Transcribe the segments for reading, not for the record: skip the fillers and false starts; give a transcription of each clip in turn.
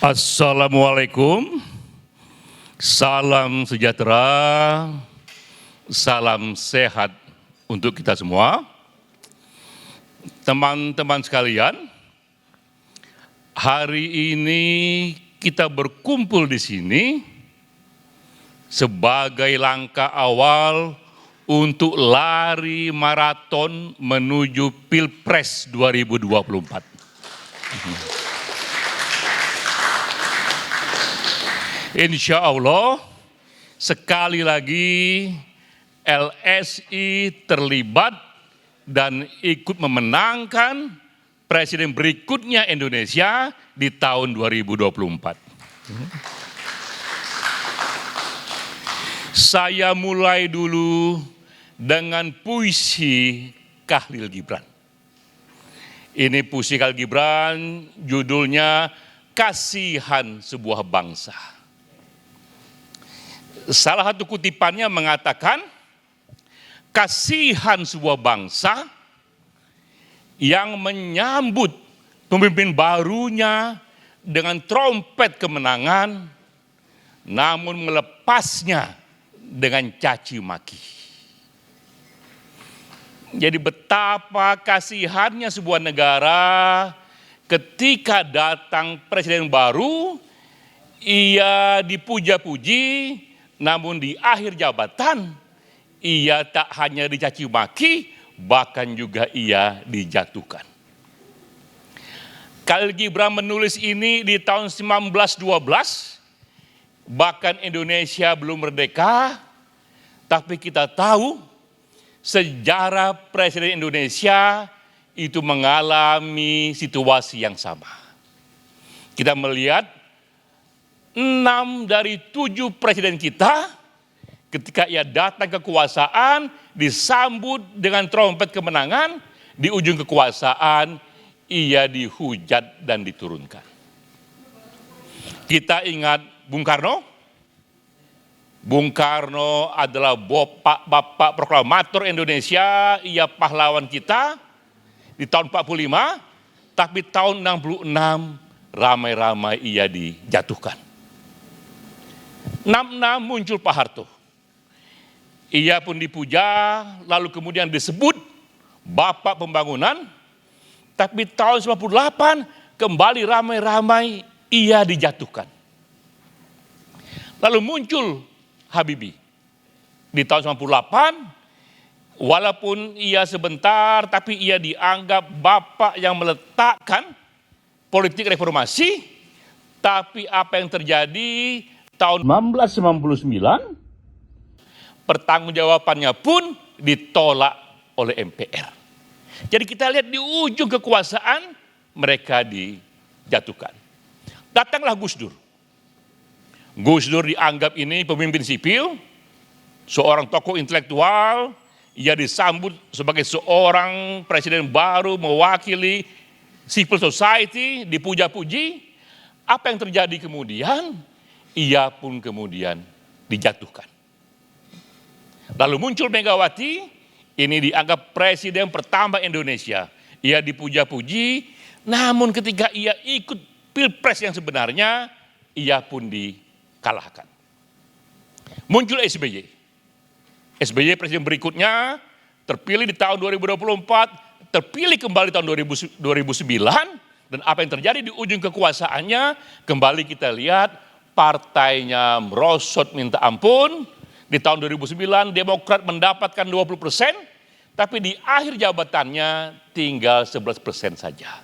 Assalamualaikum, salam sejahtera, salam sehat untuk kita semua. Teman-teman sekalian, hari ini kita berkumpul di sini sebagai langkah awal untuk lari maraton menuju Pilpres 2024. Insya Allah, sekali lagi LSI terlibat dan ikut memenangkan presiden berikutnya Indonesia di tahun 2024. Saya mulai dulu dengan puisi Khalil Gibran. Ini puisi Khalil Gibran, judulnya Kasihan Sebuah Bangsa. Salah satu kutipannya mengatakan, kasihan sebuah bangsa yang menyambut pemimpin barunya dengan trompet kemenangan, namun melepasnya dengan caci maki. Jadi betapa kasihannya sebuah negara ketika datang presiden baru, ia dipuja-puji, namun di akhir jabatan ia tak hanya dicaci maki, bahkan juga ia dijatuhkan. Khalil Gibran menulis ini di tahun 1912, bahkan Indonesia belum merdeka, tapi kita tahu sejarah presiden Indonesia itu mengalami situasi yang sama. Kita melihat 6 dari 7 presiden kita ketika ia datang ke kekuasaan disambut dengan trompet kemenangan, di ujung kekuasaan ia dihujat dan diturunkan. Kita ingat Bung Karno. Bung Karno adalah bapak proklamator Indonesia, ia pahlawan kita di tahun 45, tapi tahun 66 ramai-ramai ia dijatuhkan. 66 muncul Pak Harto. Ia pun dipuja, lalu kemudian disebut Bapak Pembangunan, tapi tahun 98 kembali ramai-ramai ia dijatuhkan. Lalu muncul Habibie di tahun 98, walaupun ia sebentar, tapi ia dianggap bapak yang meletakkan politik reformasi, tapi apa yang terjadi tahun 1999, pertanggungjawabannya pun ditolak oleh MPR. Jadi kita lihat di ujung kekuasaan mereka dijatuhkan. Datanglah Gus Dur. Gus Dur dianggap ini pemimpin sipil, seorang tokoh intelektual, ia disambut sebagai seorang presiden baru mewakili civil society, dipuja-puji. Apa yang terjadi kemudian? Ia pun kemudian dijatuhkan. Lalu muncul Megawati, ini dianggap presiden pertama Indonesia. Ia dipuja-puji, namun ketika ia ikut Pilpres yang sebenarnya, ia pun dikalahkan. Muncul SBY. SBY presiden berikutnya, terpilih di tahun 2024, terpilih kembali tahun 2009, dan apa yang terjadi di ujung kekuasaannya, kembali kita lihat partainya merosot minta ampun. Di tahun 2009 Demokrat mendapatkan 20%, tapi di akhir jabatannya tinggal 11% saja.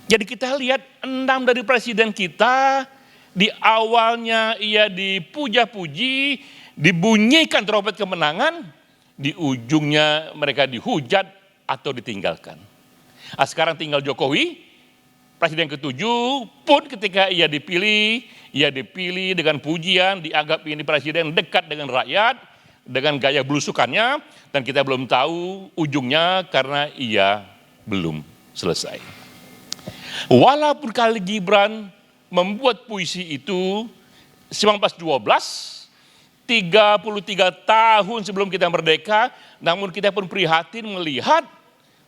Jadi kita lihat 6 dari presiden kita, di awalnya ia dipuja-puji, dibunyikan trompet kemenangan, di ujungnya mereka dihujat atau ditinggalkan. Sekarang tinggal Jokowi, presiden ke-7 pun ketika ia dipilih dengan pujian, dianggap ini presiden dekat dengan rakyat, dengan gaya belusukannya, dan kita belum tahu ujungnya karena ia belum selesai. Walaupun Khalil Gibran membuat puisi itu 1912, 33 tahun sebelum kita merdeka, namun kita pun prihatin melihat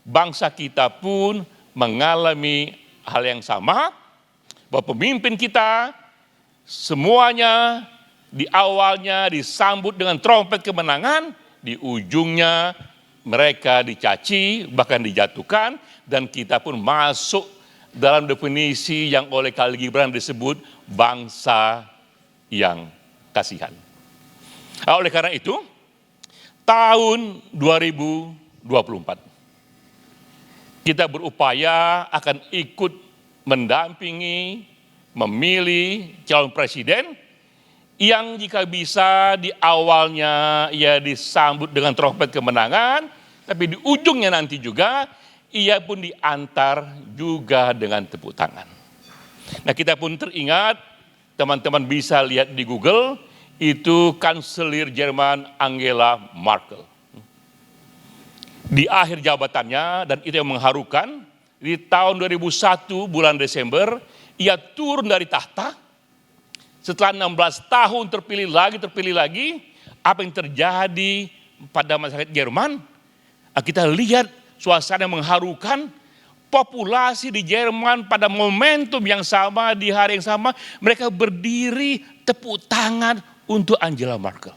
bangsa kita pun mengalami hal yang sama, bahwa pemimpin kita semuanya di awalnya disambut dengan trompet kemenangan, di ujungnya mereka dicaci, bahkan dijatuhkan, dan kita pun masuk dalam definisi yang oleh Khalil Gibran disebut bangsa yang kasihan. Oleh karena itu, tahun 2024, kita berupaya akan ikut mendampingi, memilih calon presiden yang jika bisa di awalnya ia disambut dengan trompet kemenangan, tapi di ujungnya nanti juga ia pun diantar juga dengan tepuk tangan. Nah, kita pun teringat, teman-teman bisa lihat di Google, itu Kanselir Jerman Angela Merkel. Di akhir jabatannya, dan itu yang mengharukan, di tahun 2001 bulan Desember, ia turun dari tahta. Setelah 16 tahun terpilih lagi, apa yang terjadi pada masyarakat Jerman? Kita lihat suasana yang mengharukan, populasi di Jerman pada momentum yang sama, di hari yang sama, mereka berdiri tepuk tangan untuk Angela Merkel.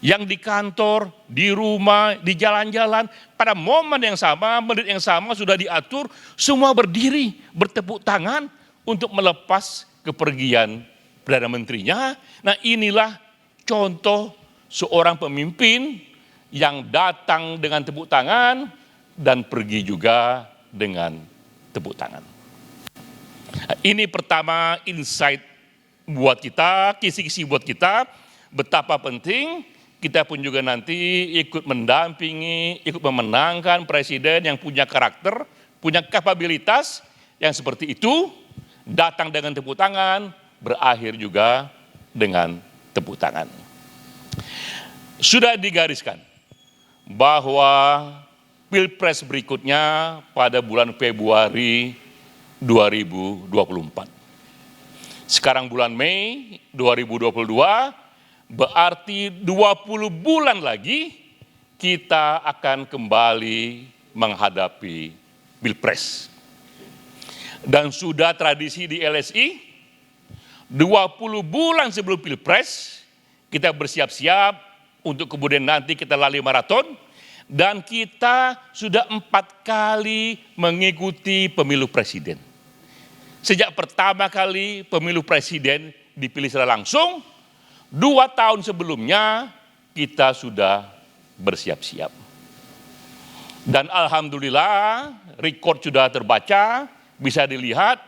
Yang di kantor, di rumah, di jalan-jalan, pada momen yang sama, menit yang sama sudah diatur, semua berdiri, bertepuk tangan untuk melepas kepergian Perdana Menterinya. Nah, inilah contoh seorang pemimpin yang datang dengan tepuk tangan dan pergi juga dengan tepuk tangan. Nah, ini pertama insight buat kita, kisi-kisi buat kita, betapa penting kita pun juga nanti ikut mendampingi, ikut memenangkan presiden yang punya karakter, punya kapabilitas yang seperti itu, datang dengan tepuk tangan, berakhir juga dengan tepuk tangan. Sudah digariskan bahwa Pilpres berikutnya pada bulan Februari 2024. Sekarang bulan Mei 2022, berarti 20 bulan lagi kita akan kembali menghadapi Pilpres. Dan sudah tradisi di LSI, 20 bulan sebelum Pilpres, kita bersiap-siap untuk kemudian nanti kita lari maraton, dan kita sudah 4 kali mengikuti pemilu presiden. Sejak pertama kali pemilu presiden dipilih secara langsung, 2 tahun sebelumnya kita sudah bersiap-siap. Dan alhamdulillah rekor sudah terbaca, bisa dilihat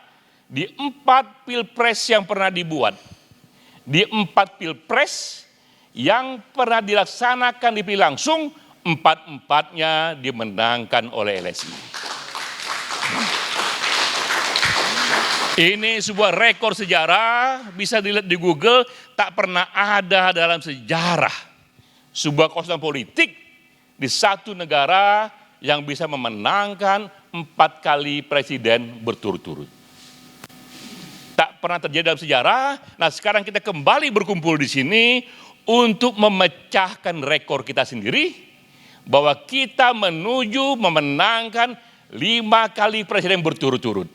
di 4 pilpres yang pernah dibuat, di 4 pilpres yang pernah dilaksanakan dipilih langsung, 4-4-nya dimenangkan oleh LSI. Ini sebuah rekor sejarah, bisa dilihat di Google, tak pernah ada dalam sejarah sebuah kekuasaan politik di satu negara yang bisa memenangkan 4 kali presiden berturut-turut. Tak pernah terjadi dalam sejarah. Nah, sekarang kita kembali berkumpul di sini untuk memecahkan rekor kita sendiri, bahwa kita menuju memenangkan 5 kali presiden berturut-turut.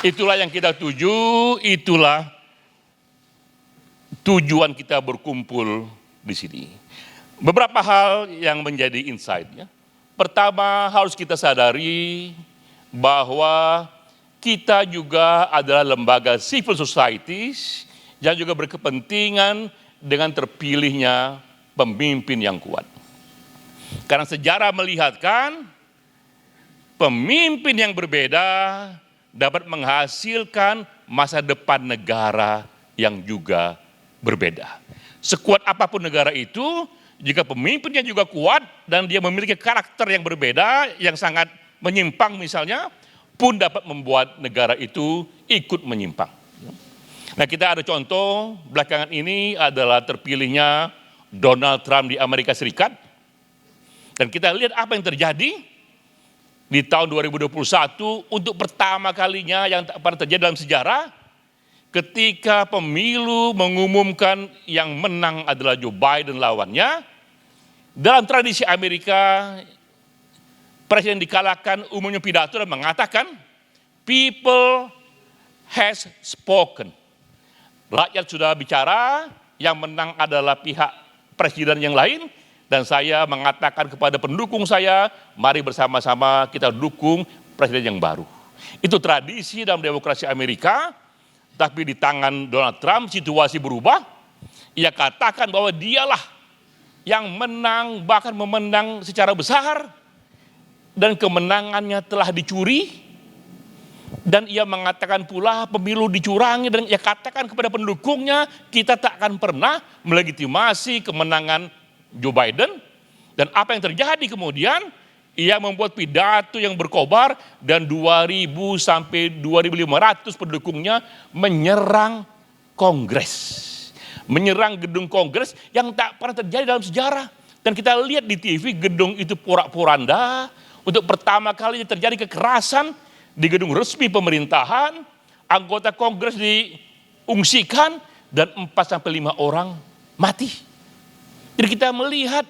Itulah yang kita tuju, itulah tujuan kita berkumpul di sini. Beberapa hal yang menjadi insight-nya. Pertama, harus kita sadari bahwa kita juga adalah lembaga civil society yang juga berkepentingan dengan terpilihnya pemimpin yang kuat. Karena sejarah melihatkan pemimpin yang berbeda dapat menghasilkan masa depan negara yang juga berbeda. Sekuat apapun negara itu, jika pemimpinnya juga kuat dan dia memiliki karakter yang berbeda, yang sangat menyimpang misalnya, pun dapat membuat negara itu ikut menyimpang. Nah, kita ada contoh belakangan ini adalah terpilihnya Donald Trump di Amerika Serikat. Dan kita lihat apa yang terjadi di tahun 2021 untuk pertama kalinya yang tak pernah terjadi dalam sejarah, ketika pemilu mengumumkan yang menang adalah Joe Biden lawannya. Dalam tradisi Amerika, Presiden dikalahkan umumnya pidato dan mengatakan, people has spoken. Rakyat sudah bicara, yang menang adalah pihak presiden yang lain, dan saya mengatakan kepada pendukung saya, mari bersama-sama kita dukung presiden yang baru. Itu tradisi dalam demokrasi Amerika, tapi di tangan Donald Trump situasi berubah. Ia katakan bahwa dialah yang menang, bahkan memenang secara besar, dan kemenangannya telah dicuri. Dan ia mengatakan pula pemilu dicurangi, dan ia katakan kepada pendukungnya, kita tak akan pernah melegitimasi kemenangan Joe Biden. Dan apa yang terjadi kemudian? Ia membuat pidato yang berkobar, dan 2.000 sampai 2.500 pendukungnya menyerang Kongres. Menyerang gedung Kongres yang tak pernah terjadi dalam sejarah. Dan kita lihat di TV gedung itu porak-poranda. Untuk pertama kali terjadi kekerasan di gedung resmi pemerintahan, anggota Kongres diungsikan, dan 4 sampai 5 orang mati. Jadi kita melihat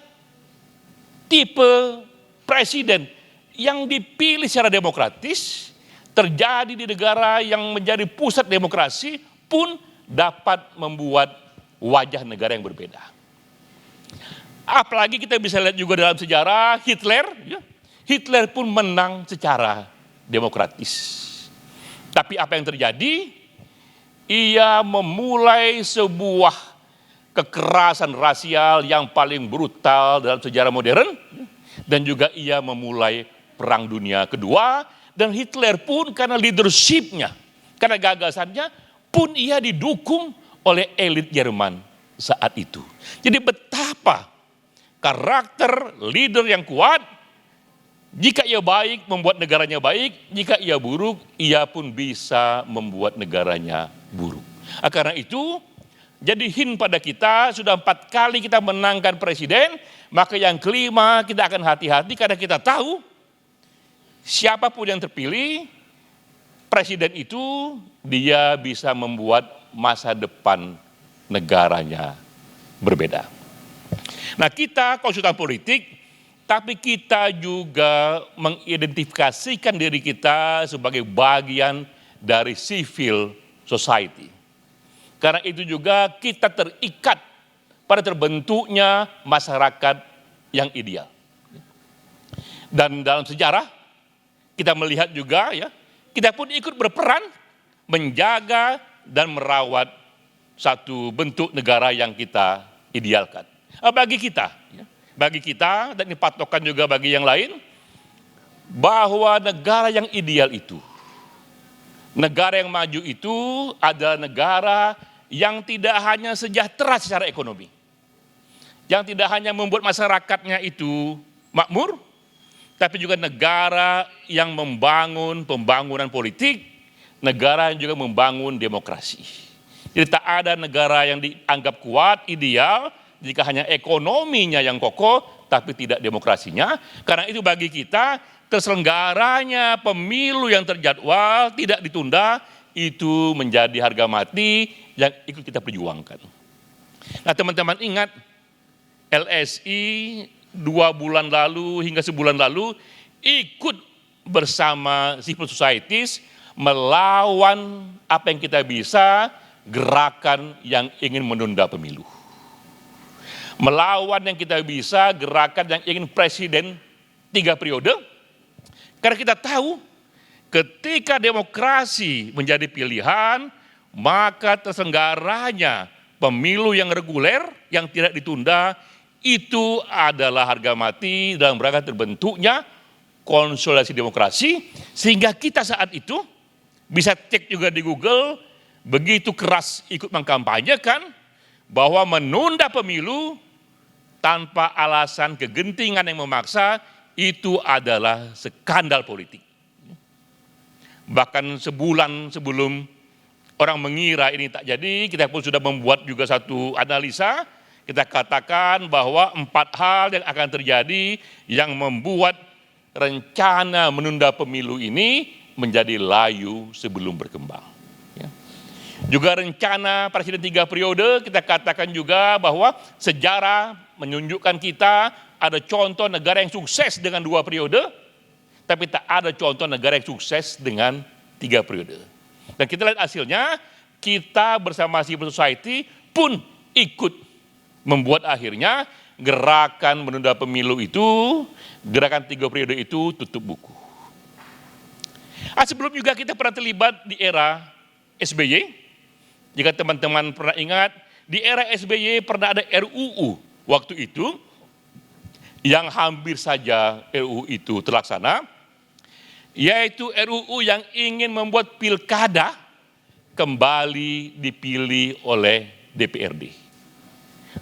tipe presiden yang dipilih secara demokratis terjadi di negara yang menjadi pusat demokrasi pun dapat membuat wajah negara yang berbeda. Apalagi kita bisa lihat juga dalam sejarah Hitler, Hitler pun menang secara demokratis. Tapi apa yang terjadi? Ia memulai sebuah kekerasan rasial yang paling brutal dalam sejarah modern, dan juga ia memulai Perang Dunia Kedua, dan Hitler pun karena leadershipnya, karena gagasannya pun ia didukung oleh elit Jerman saat itu. Jadi betapa karakter leader yang kuat, jika ia baik membuat negaranya baik, jika ia buruk ia pun bisa membuat negaranya buruk. Karena itu jadi hint pada kita, sudah 4 kali kita menangkan presiden, maka yang kelima kita akan hati-hati karena kita tahu siapapun yang terpilih, presiden itu dia bisa membuat masa depan negaranya berbeda. Nah, kita konsultan politik, tapi kita juga mengidentifikasikan diri kita sebagai bagian dari civil society. Karena itu juga kita terikat pada terbentuknya masyarakat yang ideal. Dan dalam sejarah kita melihat juga ya, kita pun ikut berperan menjaga dan merawat satu bentuk negara yang kita idealkan. Bagi kita, dan ini patokan juga bagi yang lain, bahwa negara yang ideal itu, negara yang maju itu adalah negara yang tidak hanya sejahtera secara ekonomi, yang tidak hanya membuat masyarakatnya itu makmur, tapi juga negara yang membangun pembangunan politik, negara yang juga membangun demokrasi. Jadi tak ada negara yang dianggap kuat, ideal, jika hanya ekonominya yang kokoh, tapi tidak demokrasinya. Karena itu bagi kita, terselenggaranya pemilu yang terjadwal, tidak ditunda, itu menjadi harga mati yang ikut kita perjuangkan. Nah teman-teman ingat, LSI 2 bulan lalu hingga sebulan lalu, ikut bersama civil societies, melawan apa yang kita bisa, gerakan yang ingin menunda pemilu. Melawan yang kita bisa, gerakan yang ingin presiden 3 periode. Karena kita tahu ketika demokrasi menjadi pilihan, maka terselenggaranya pemilu yang reguler, yang tidak ditunda, itu adalah harga mati dalam rangka terbentuknya konsolidasi demokrasi. Sehingga kita saat itu bisa cek juga di Google, begitu keras ikut mengkampanyekan bahwa menunda pemilu tanpa alasan kegentingan yang memaksa itu adalah skandal politik. Bahkan sebulan sebelum orang mengira ini tak jadi, kita pun sudah membuat juga satu analisa. Kita katakan bahwa 4 hal yang akan terjadi yang membuat rencana menunda pemilu ini menjadi layu sebelum berkembang. Juga rencana presiden 3 periode, kita katakan juga bahwa sejarah menunjukkan kita ada contoh negara yang sukses dengan 2 periode, Tapi tak ada contoh negara yang sukses dengan 3 periode. Dan kita lihat hasilnya, kita bersama civil society pun ikut membuat akhirnya gerakan menunda pemilu itu, gerakan 3 periode itu tutup buku. Sebelum juga kita pernah terlibat di era SBY. Jika teman-teman pernah ingat, di era SBY pernah ada RUU waktu itu, yang hampir saja RUU itu terlaksana, yaitu RUU yang ingin membuat pilkada kembali dipilih oleh DPRD.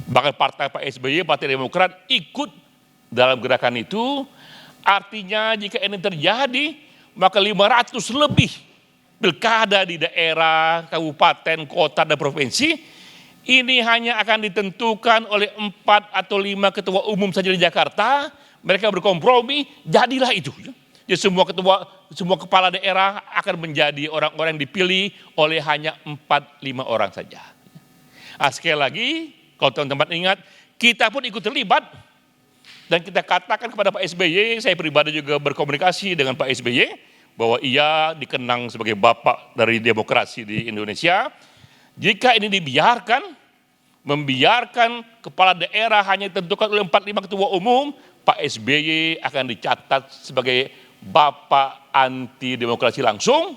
Bahkan partai Pak SBY, Partai Demokrat ikut dalam gerakan itu. Artinya jika ini terjadi, maka 500 lebih pilkada di daerah, kabupaten, kota, dan provinsi, ini hanya akan ditentukan oleh 4 atau 5 ketua umum saja di Jakarta. Mereka berkompromi, jadilah itu. Jadi semua kepala daerah akan menjadi orang-orang yang dipilih oleh hanya 4-5 orang saja. Sekali lagi, kalau teman-teman ingat, kita pun ikut terlibat. Dan kita katakan kepada Pak SBY, saya pribadi juga berkomunikasi dengan Pak SBY, bahwa ia dikenang sebagai bapak dari demokrasi di Indonesia. Jika ini dibiarkan, membiarkan kepala daerah hanya ditentukan oleh 4-5 ketua umum, Pak SBY akan dicatat sebagai bapak anti demokrasi langsung.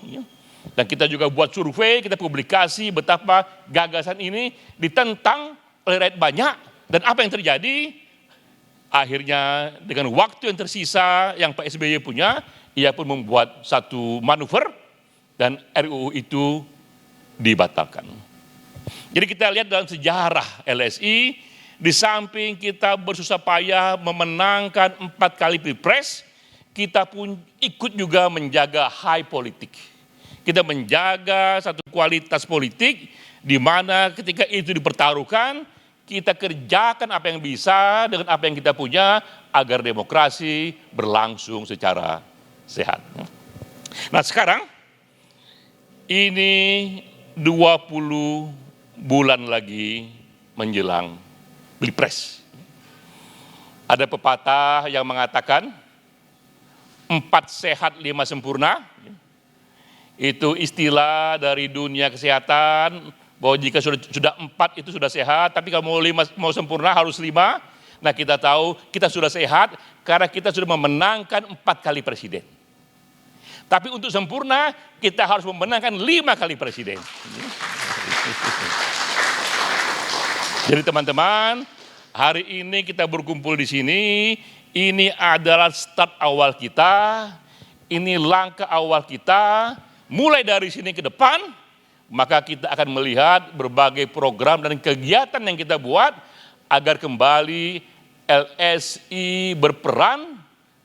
Dan kita juga buat survei, kita publikasi betapa gagasan ini ditentang oleh rakyat banyak. Dan apa yang terjadi? Akhirnya dengan waktu yang tersisa yang Pak SBY punya, ia pun membuat satu manuver dan RUU itu dibatalkan. Jadi kita lihat dalam sejarah LSI, di samping kita bersusah payah memenangkan 4 kali pilpres, kita pun ikut juga menjaga high politik. Kita menjaga satu kualitas politik di mana ketika itu dipertaruhkan, kita kerjakan apa yang bisa dengan apa yang kita punya agar demokrasi berlangsung secara sehat. Nah sekarang ini 20 bulan lagi menjelang Pilpres. Ada pepatah yang mengatakan 4 sehat 5 sempurna. Itu istilah dari dunia kesehatan bahwa jika sudah 4 itu sudah sehat, tapi kalau mau sempurna harus 5. Nah kita tahu kita sudah sehat karena kita sudah memenangkan 4 kali presiden. Tapi untuk sempurna kita harus memenangkan 5 kali presiden. Jadi teman-teman, hari ini kita berkumpul di sini, ini adalah start awal kita, ini langkah awal kita. Mulai dari sini ke depan, maka kita akan melihat berbagai program dan kegiatan yang kita buat agar kembali LSI berperan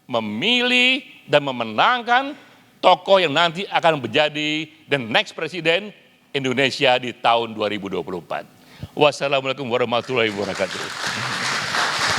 memilih dan memenangkan tokoh yang nanti akan menjadi the next presiden Indonesia di tahun 2024. Wassalamualaikum warahmatullahi wabarakatuh.